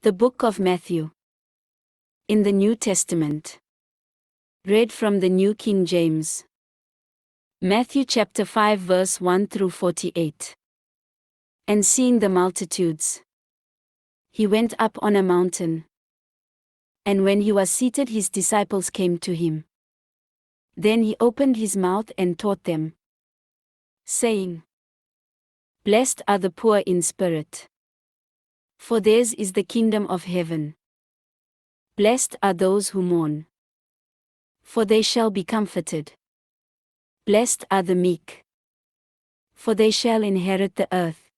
The Book of Matthew. In the New Testament. Read from the New King James. Matthew chapter 5 verse 1 through 48. And seeing the multitudes, he went up on a mountain. And when he was seated, his disciples came to him. Then he opened his mouth and taught them, saying, Blessed are the poor in spirit, for theirs is the kingdom of heaven. Blessed are those who mourn, for they shall be comforted. Blessed are the meek, for they shall inherit the earth.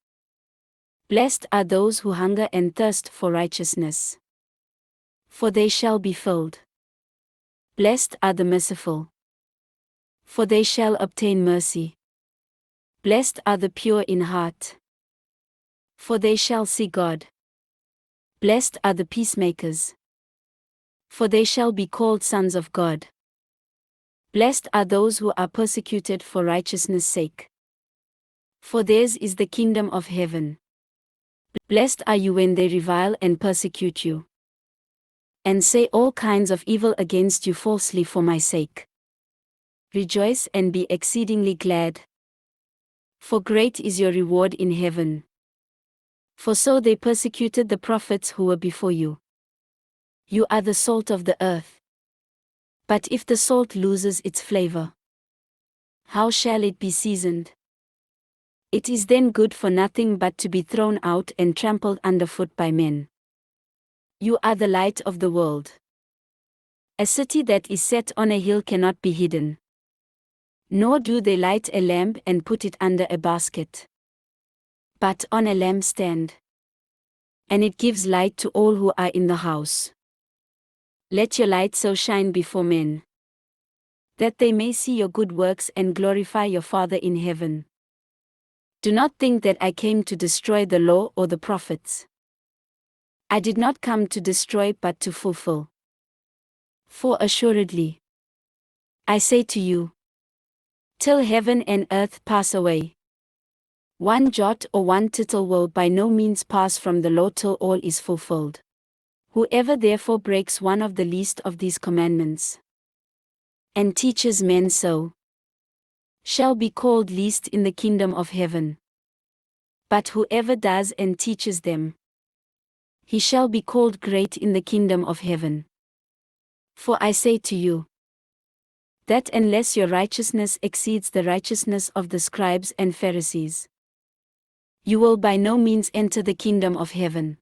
Blessed are those who hunger and thirst for righteousness, for they shall be filled. Blessed are the merciful, for they shall obtain mercy. Blessed are the pure in heart, for they shall see God. Blessed are the peacemakers, for they shall be called sons of God. Blessed are those who are persecuted for righteousness' sake, for theirs is the kingdom of heaven. Blessed are you when they revile and persecute you, and say all kinds of evil against you falsely for my sake. Rejoice and be exceedingly glad, for great is your reward in heaven. For so they persecuted the prophets who were before you. You are the salt of the earth. But if the salt loses its flavor, how shall it be seasoned? It is then good for nothing but to be thrown out and trampled underfoot by men. You are the light of the world. A city that is set on a hill cannot be hidden. Nor do they light a lamp and put it under a basket, but on a lampstand, and it gives light to all who are in the house. Let your light so shine before men, that they may see your good works and glorify your Father in heaven. Do not think that I came to destroy the law or the prophets. I did not come to destroy but to fulfill. For assuredly, I say to you, till heaven and earth pass away, one jot or one tittle will by no means pass from the law till all is fulfilled. Whoever therefore breaks one of the least of these commandments, and teaches men so, shall be called least in the kingdom of heaven. But whoever does and teaches them, he shall be called great in the kingdom of heaven. For I say to you, that unless your righteousness exceeds the righteousness of the scribes and Pharisees, you will by no means enter the kingdom of heaven.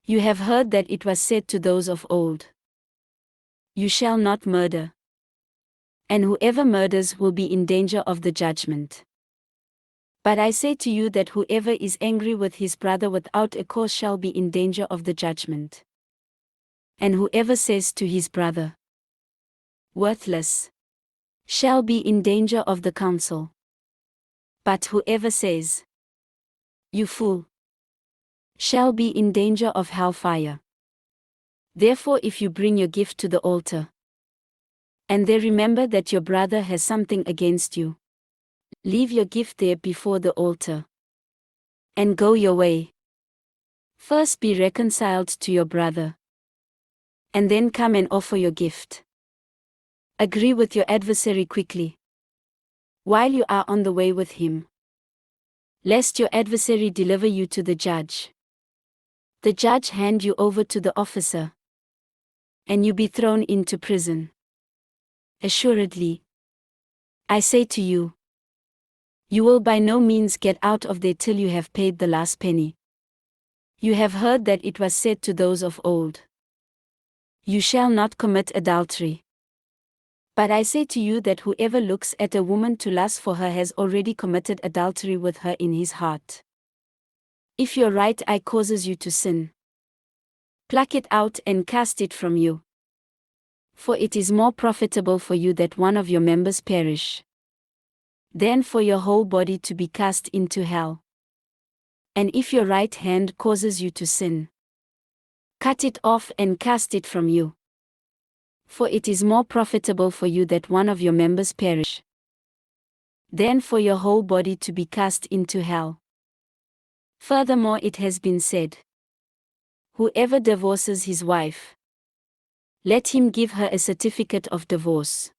You have heard that it was said to those of old, You shall not murder, and whoever murders will be in danger of the judgment. But I say to you that whoever is angry with his brother without a cause shall be in danger of the judgment. And whoever says to his brother, Worthless, shall be in danger of the council. But whoever says, You fool, shall be in danger of hellfire. Therefore, if you bring your gift to the altar, and there remember that your brother has something against you, leave your gift there before the altar, and go your way. First be reconciled to your brother, and then come and offer your gift. Agree with your adversary quickly, while you are on the way with him, lest your adversary deliver you to the judge, the judge hand you over to the officer, and you be thrown into prison. Assuredly, I say to you, you will by no means get out of there till you have paid the last penny. You have heard that it was said to those of old, You shall not commit adultery. But I say to you that whoever looks at a woman to lust for her has already committed adultery with her in his heart. If your right eye causes you to sin, pluck it out and cast it from you. For it is more profitable for you that one of your members perish, than for your whole body to be cast into hell. And if your right hand causes you to sin, cut it off and cast it from you. For it is more profitable for you that one of your members perish, than for your whole body to be cast into hell. Furthermore, it has been said, Whoever divorces his wife, let him give her a certificate of divorce.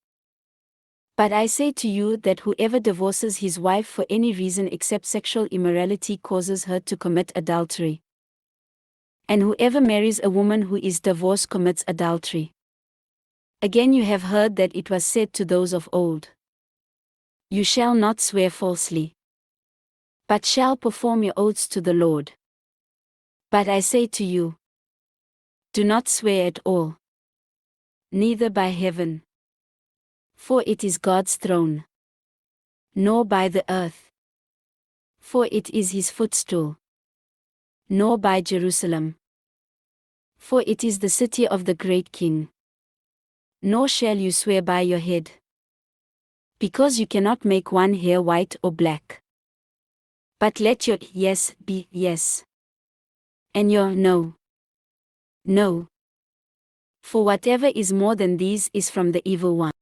But I say to you that whoever divorces his wife for any reason except sexual immorality causes her to commit adultery. And whoever marries a woman who is divorced commits adultery. Again, you have heard that it was said to those of old, "You shall not swear falsely, but shall perform your oaths to the Lord." But I say to you, do not swear at all, neither by heaven, for it is God's throne, nor by the earth, for it is his footstool, nor by Jerusalem, for it is the city of the great King. Nor shall you swear by your head, because you cannot make one hair white or black. But let your yes be yes, and your no, no. For whatever is more than these is from the evil one.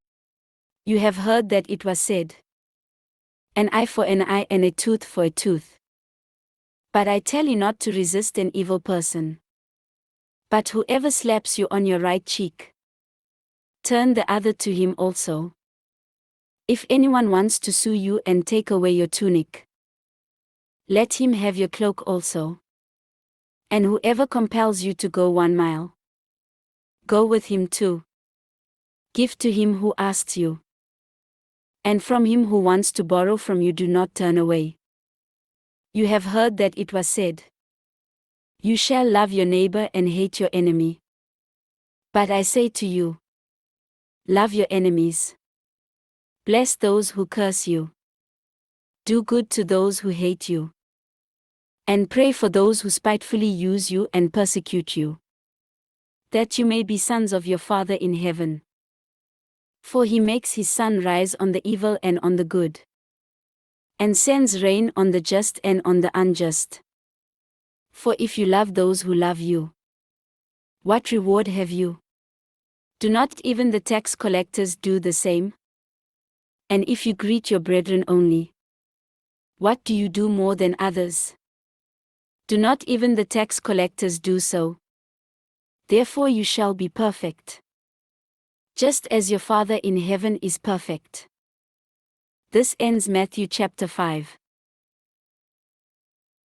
You have heard that it was said, an eye for an eye and a tooth for a tooth. But I tell you not to resist an evil person. But whoever slaps you on your right cheek, turn the other to him also. If anyone wants to sue you and take away your tunic, let him have your cloak also. And whoever compels you to go 1 mile, go with him too. Give to him who asks you, and from him who wants to borrow from you do not turn away. You have heard that it was said, you shall love your neighbor and hate your enemy. But I say to you, love your enemies. Bless those who curse you. Do good to those who hate you. And pray for those who spitefully use you and persecute you, that you may be sons of your Father in heaven. For he makes his sun rise on the evil and on the good, and sends rain on the just and on the unjust. For if you love those who love you, what reward have you? Do not even the tax collectors do the same? And if you greet your brethren only, what do you do more than others? Do not even the tax collectors do so? Therefore you shall be perfect, just as your Father in heaven is perfect. This ends Matthew chapter 5.